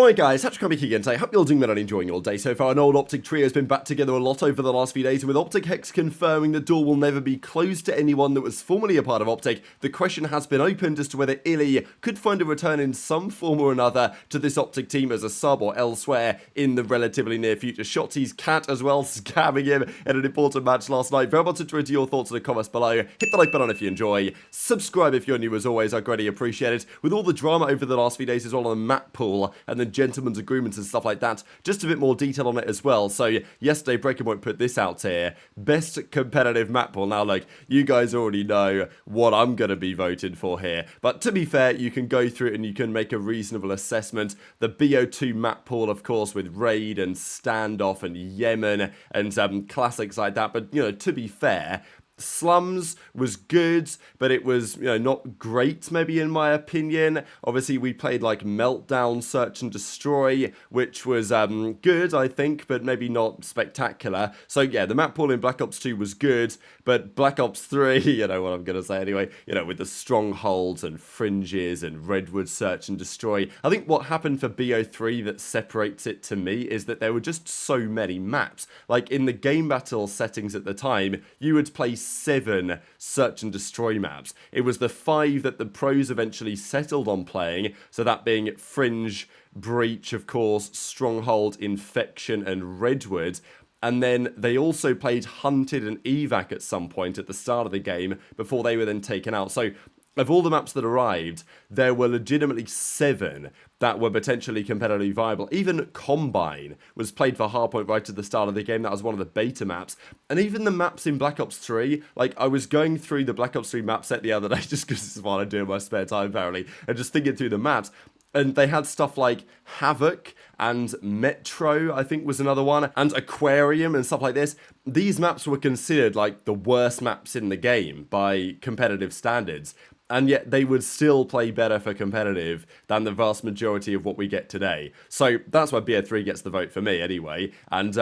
Alright guys, Kremp again today. Hope you're all doing well and enjoying your day so far. An old OpTic trio has been back together a lot over the last few days, and with OpTic Hex confirming the door will never be closed to anyone that was formerly a part of OpTic, the question has been opened as to whether iLLeY could find a return in some form or another to this OpTic team as a sub or elsewhere in the relatively near future. Shotzzy's cat as well, scamming him in an important match last night. Very much interested in your thoughts in the comments below. Hit the like button if you enjoy. Subscribe if you're new as always, I greatly appreciate it. With all the drama over the last few days as well on the map pool and the gentleman's agreements and stuff like that, just a bit more detail on it as well. So yesterday Breaking Point put this out here, best competitive map pool. Now look, you guys already know what I'm going to be voted for here, but to be fair, you can go through it and you can make a reasonable assessment. The BO2 map pool, of course, with Raid and Standoff and Yemen and classics like that, but you know, to be fair, Slums was good, but it was, you know, not great maybe in my opinion. Obviously we played like Meltdown, Search and Destroy, which was good I think, but maybe not spectacular. So yeah, the map pool in Black Ops 2 was good, but Black Ops 3, you know what I'm gonna say anyway, you know, with the strongholds and fringes and Redwood, Search and Destroy, I think what happened for BO3 that separates it to me is that there were just so many maps. Like in the game battle settings at the time, you would play 7 Search and Destroy maps. It was the 5 that the pros eventually settled on playing, so that being Fringe, Breach, of course, Stronghold, Infection, and Redwood. And then they also played Hunted and Evac at some point at the start of the game before they were then taken out. So of all the maps that arrived, there were legitimately 7 that were potentially competitively viable. Even Combine was played for Hardpoint right at the start of the game. That was one of the beta maps. And even the maps in Black Ops 3, like I was going through the Black Ops 3 map set the other day just because this is what I do in my spare time apparently, and just thinking through the maps. And they had stuff like Havoc and Metro, I think was another one, and Aquarium and stuff like this. These maps were considered like the worst maps in the game by competitive standards. And yet they would still play better for competitive than the vast majority of what we get today. So that's why BO3 gets the vote for me anyway. And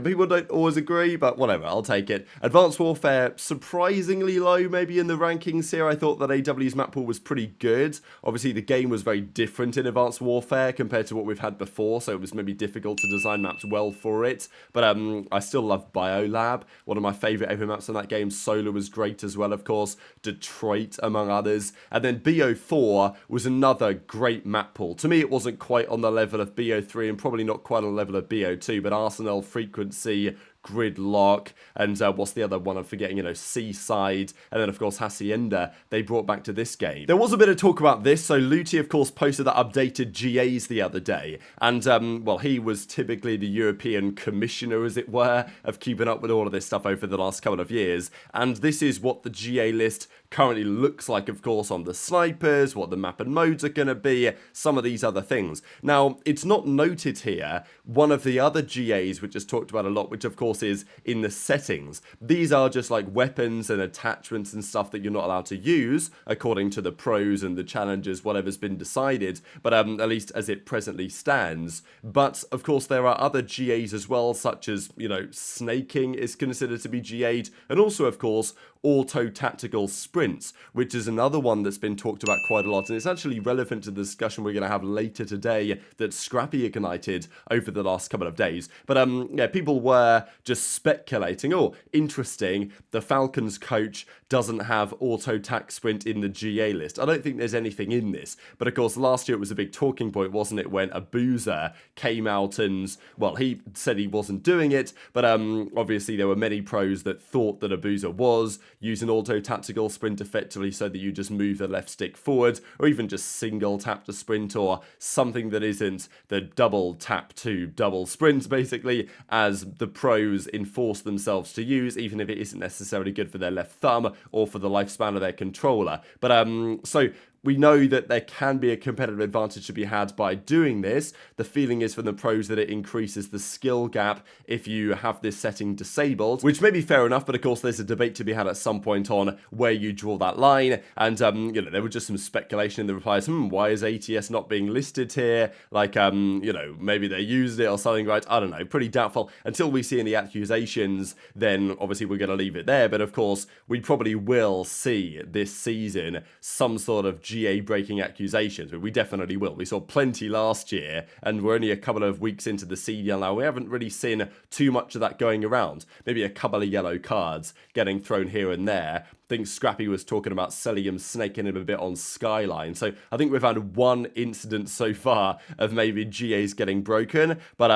people don't always agree, but whatever, I'll take it. Advanced Warfare, surprisingly low maybe in the rankings here. I thought that AW's map pool was pretty good. Obviously the game was very different in Advanced Warfare compared to what we've had before, so it was maybe difficult to design maps well for it. But I still love BioLab, one of my favourite ever maps in that game. Solar was great as well, of course. Detroit, among others. And then BO4 was another great map pool. To me, it wasn't quite on the level of BO3 and probably not quite on the level of BO2, but Arsenal, Frequency, Gridlock, and what's the other one I'm forgetting, you know, Seaside, and then of course Hacienda, they brought back to this game. There was a bit of talk about this, so Looty of course posted that updated GAs the other day, and well, he was typically the European commissioner, as it were, of keeping up with all of this stuff over the last couple of years, and this is what the GA list currently looks like, of course, on the snipers, what the map and modes are going to be, some of these other things. Now, it's not noted here, one of the other GAs which is talked about a lot, which of course is in the settings. These are just like weapons and attachments and stuff that you're not allowed to use according to the pros and the challengers, whatever's been decided, but at least as it presently stands. But of course there are other GAs as well, such as, you know, snaking is considered to be GA'd, and also of course auto tactical sprints, which is another one that's been talked about quite a lot, and it's actually relevant to the discussion we're going to have later today that Scrappy ignited over the last couple of days. But yeah, people were just speculating, oh, interesting, the Falcons coach doesn't have auto tac sprint in the GA list. I don't think there's anything in this, but of course last year it was a big talking point, wasn't it, when Abuzah came out and, well, he said he wasn't doing it, but obviously there were many pros that thought that Abuzah was using auto tactical sprint effectively, so that you just move the left stick forward, or even just single tap to sprint, or something that isn't the double tap to double sprint basically, as the pros enforce themselves to use, even if it isn't necessarily good for their left thumb or for the lifespan of their controller. But so we know that there can be a competitive advantage to be had by doing this. The feeling is from the pros that it increases the skill gap if you have this setting disabled, which may be fair enough, but of course there's a debate to be had at some point on where you draw that line. And you know, there was just some speculation in the replies, why is ATS not being listed here? Like, you know, maybe they used it or something, right? I don't know, pretty doubtful. Until we see any accusations, then obviously we're going to leave it there. But of course, we probably will see this season some sort of GA breaking accusations, but we definitely will. We saw plenty last year, and we're only a couple of weeks into the CDL now. We haven't really seen too much of that going around. Maybe a couple of yellow cards getting thrown here and there. I think Scrappy was talking about Cellium snaking him a bit on Skyline. So I think we've had one incident so far of maybe GAs getting broken, but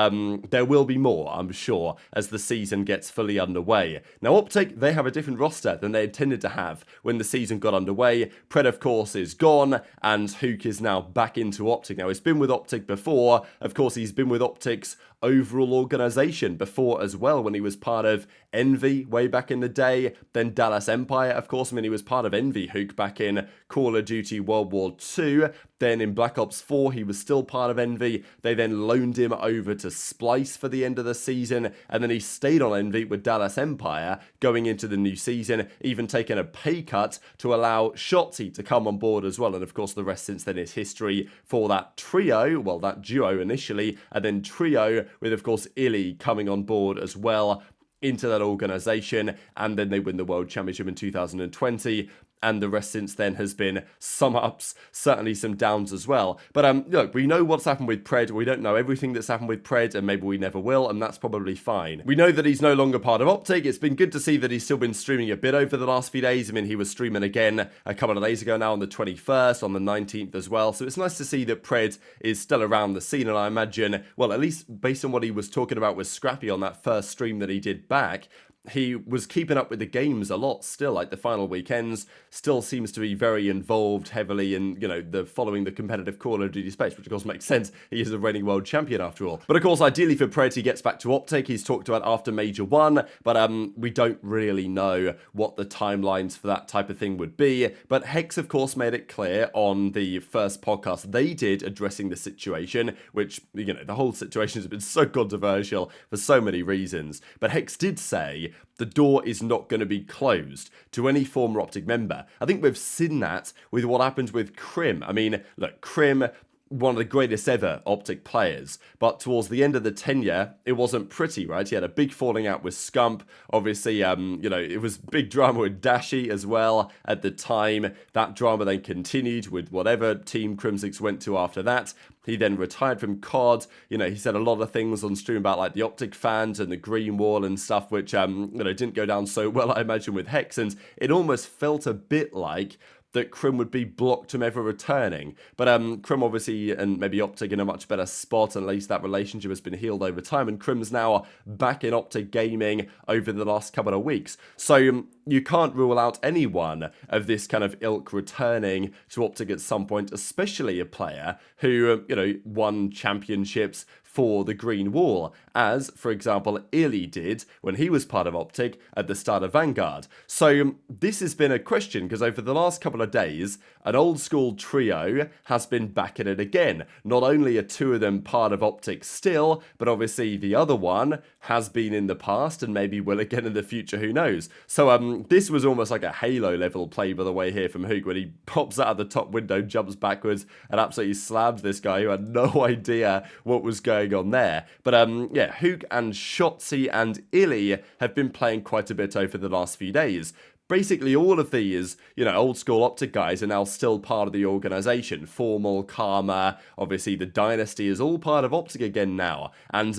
there will be more, I'm sure, as the season gets fully underway. Now, OpTic, they have a different roster than they intended to have when the season got underway. Pred, of course, is gone, and Huke is now back into OpTic. Now, he's been with OpTic before. Of course, he's been with OpTic's overall organization before as well, when he was part of Envy way back in the day, then Dallas Empire, of course. I mean, he was part of Envy, Huke, back in Call of Duty World War II. Then in Black Ops 4, he was still part of Envy. They then loaned him over to Splice for the end of the season, and then he stayed on Envy with Dallas Empire going into the new season, even taking a pay cut to allow Shotzzy to come on board as well. And of course, the rest since then is history for that trio, well, that duo initially, and then trio with, of course, iLLeY coming on board as well into that organization, and then they win the World Championship in 2020. And the rest since then has been some ups, certainly some downs as well. But look, we know what's happened with Pred. We don't know everything that's happened with Pred, and maybe we never will, and that's probably fine. We know that he's no longer part of OpTic. It's been good to see that he's still been streaming a bit over the last few days. I mean, he was streaming again a couple of days ago now on the 21st, on the 19th as well. So it's nice to see that Pred is still around the scene, and I imagine, well, at least based on what he was talking about with Scrappy on that first stream that he did back, he was keeping up with the games a lot still, like the final weekends, still seems to be very involved heavily in, you know, the following the competitive Call of Duty space, which of course makes sense. He is a reigning world champion after all. But of course, ideally for Pred, he gets back to OpTic. He's talked about after Major 1, but we don't really know what the timelines for that type of thing would be. But Hex, of course, made it clear on the first podcast they did addressing the situation, which, you know, the whole situation has been so controversial for so many reasons. But Hex did say the door is not going to be closed to any former OpTic member. I think we've seen that with what happened with Kremp. I mean, look, Kremp, one of the greatest ever OpTic players, but towards the end of the tenure, it wasn't pretty, right? He had a big falling out with Scump. Obviously, you know, it was big drama with Dashy as well at the time. That drama then continued with whatever team Crimsix went to after that. He then retired from COD. You know, he said a lot of things on stream about like the OpTic fans and the green wall and stuff, which, you know, didn't go down so well, I imagine, with Hex. And it almost felt a bit like that Kremp would be blocked from ever returning. But Kremp obviously, and maybe OpTic in a much better spot, and at least that relationship has been healed over time, and Kremp's now back in OpTic gaming over the last couple of weeks. So you can't rule out anyone of this kind of ilk returning to OpTic at some point, especially a player who, you know, won championships for the Green Wall, as, for example, iLLeY did when he was part of OpTic at the start of Vanguard. So this has been a question, because over the last couple of days, an old school trio has been back at it again. Not only are two of them part of OpTic still, but obviously the other one has been in the past and maybe will again in the future, who knows. So this was almost like a Halo level play, by the way, here from Huke, when he pops out of the top window, jumps backwards, and absolutely slabs this guy who had no idea what was going on there. But yeah, Huke and Shotzzy and iLLeY have been playing quite a bit over the last few days. Basically, all of these, you know, old school OpTic guys are now still part of the organization. Formal, Karma, obviously the Dynasty is all part of OpTic again now. And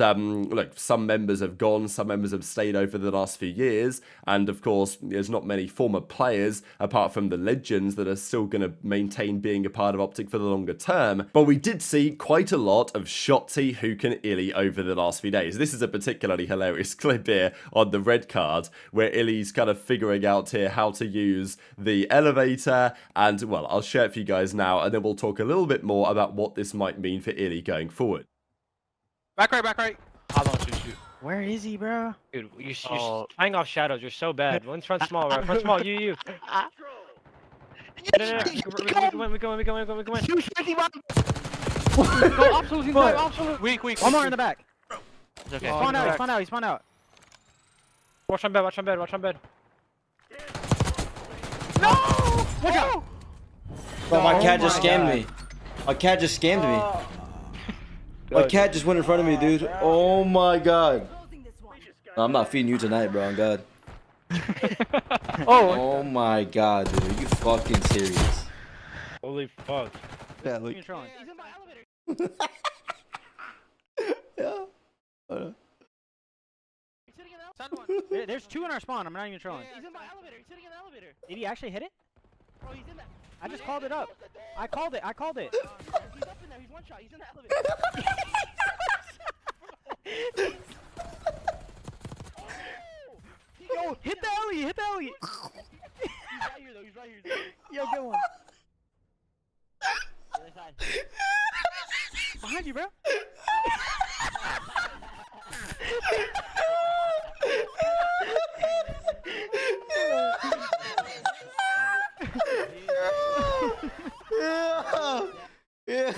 look, some members have gone, some members have stayed over the last few years. And of course, there's not many former players, apart from the legends, that are still going to maintain being a part of OpTic for the longer term. But we did see quite a lot of Shotzzy, Huke and iLLeY over the last few days. This is a particularly hilarious clip here on the red card, where iLLeY's kind of figuring out how to use the elevator, and well, I'll share it for you guys now, and then we'll talk a little bit more about what this might mean for iLLeY going forward. Back right. I don't shoot. Where is he, bro? Dude, you're flying off shadows. You're so bad. One's front small, right? Front small. You. No. We go in. Shoot, 51! Go absolute. Weak. One more in the back. It's okay. He spawned out. Watch on bed. No! Watch out! Bro, my cat just scammed me. My cat just scammed me. My cat just went in front of me, dude. Oh my god. No, I'm not feeding you tonight, bro. On God. Oh my god, dude. Are you fucking serious? Hold Holy fuck. Yeah, You're trolling. He's in my elevator. yeah. He's sitting in the elevator. There's 2 in our spawn. I'm not even trolling. He's in my elevator. He's sitting in the elevator. Did he actually hit it? Bro, he's in there. I just called it up. I called it. He's up in there. He's one shot. He's in the elevator. Yo, hit the alley. Hit the alley. He's right here, though. He's right here. Yo, good one. The other side. Behind you, bro.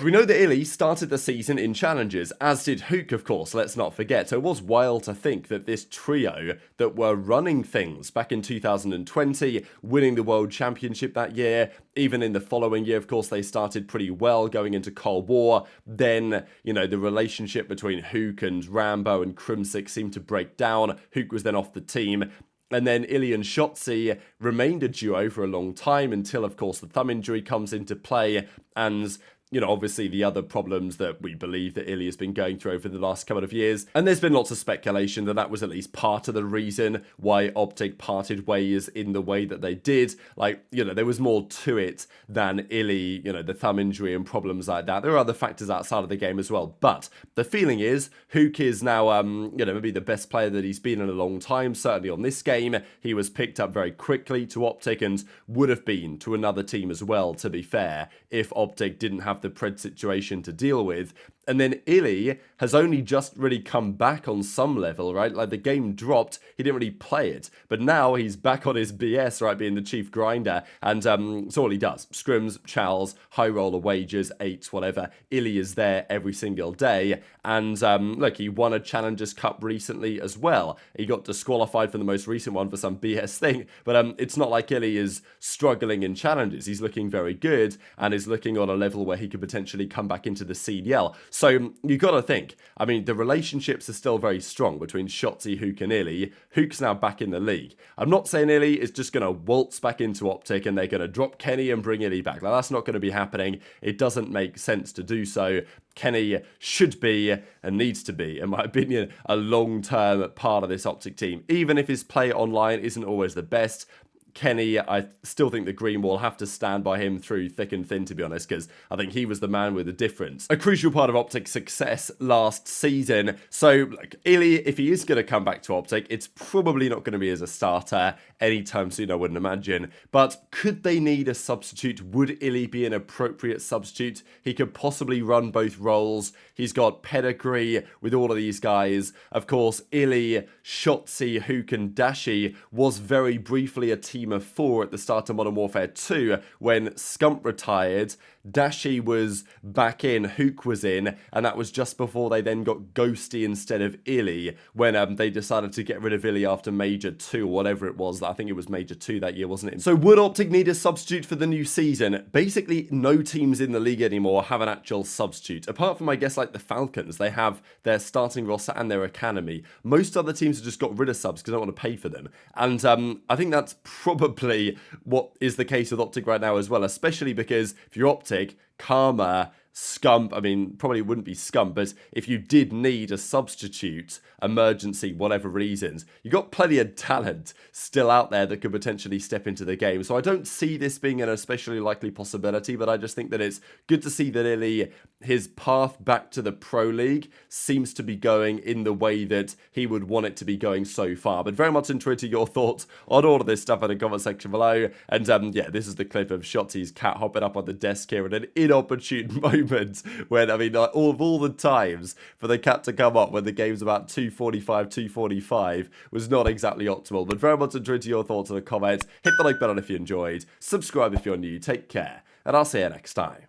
We know that iLLeY started the season in challenges, as did Huke, of course, let's not forget. So it was wild to think that this trio that were running things back in 2020, winning the World Championship that year, even in the following year, of course, they started pretty well going into Cold War. Then, you know, the relationship between Huke and Rambo and Kremp seemed to break down. Huke was then off the team. And then iLLeY and Shotzzy remained a duo for a long time until, of course, the thumb injury comes into play and, you know, obviously the other problems that we believe that iLLeY has been going through over the last couple of years. And there's been lots of speculation that that was at least part of the reason why OpTic parted ways in the way that they did. Like, you know, there was more to it than iLLeY, you know, the thumb injury and problems like that. There are other factors outside of the game as well. But the feeling is Huke is now, you know, maybe the best player that he's been in a long time. Certainly on this game, he was picked up very quickly to OpTic and would have been to another team as well, to be fair, if OpTic didn't have the pred situation to deal with. And then iLLeY has only just really come back on some level, right? Like the game dropped, he didn't really play it. But now he's back on his BS, right, being the chief grinder. And it's all he does. Scrims, chows, high roller wagers, 8s, whatever. iLLeY is there every single day. And look, he won a Challengers Cup recently as well. He got disqualified from the most recent one for some BS thing. But it's not like iLLeY is struggling in challenges. He's looking very good and is looking on a level where he could potentially come back into the CDL. So you got to think, I mean, the relationships are still very strong between Shotzzy, Huke and iLLeY. Huke's now back in the league. I'm not saying iLLeY is just going to waltz back into OpTic and they're going to drop Kenny and bring iLLeY back. Like, that's not going to be happening. It doesn't make sense to do so. Kenny should be and needs to be, in my opinion, a long-term part of this OpTic team. Even if his play online isn't always the best, Kenny, I still think the green will have to stand by him through thick and thin, to be honest, because I think he was the man with the difference. A crucial part of OpTic's success last season. So, like, iLLeY, if he is going to come back to OpTic, it's probably not going to be as a starter anytime soon, I wouldn't imagine. But could they need a substitute? Would iLLeY be an appropriate substitute? He could possibly run both roles. He's got pedigree with all of these guys. Of course, iLLeY, Shotzzy, Huke and Dashy was very briefly a team of 4 at the start of Modern Warfare 2 when Scump retired. Dashy was back in, Huke was in, and that was just before they then got Ghosty instead of iLLeY when they decided to get rid of iLLeY after Major 2 or whatever it was. I think it was Major 2 that year, wasn't it? So would OpTic need a substitute for the new season? Basically, no teams in the league anymore have an actual substitute. Apart from, I guess, like the Falcons, they have their starting roster and their academy. Most other teams have just got rid of subs because they don't want to pay for them. And I think that's probably what is the case with OpTic right now as well, especially because if you're OpTic, Karma, Scump, I mean, probably wouldn't be Scump, but if you did need a substitute, emergency, whatever reasons, you got plenty of talent still out there that could potentially step into the game. So I don't see this being an especially likely possibility, but I just think that it's good to see that iLLeY, his path back to the Pro League seems to be going in the way that he would want it to be going so far. But very much interested your thoughts on all of this stuff in the comment section below. And yeah, this is the clip of Shotzy's cat hopping up on the desk here at an inopportune moment when, I mean, like, all the times for the cat to come up when the game's about 2:45 was not exactly optimal. But very much interested your thoughts in the comments. Hit the like button if you enjoyed. Subscribe if you're new. Take care. And I'll see you next time.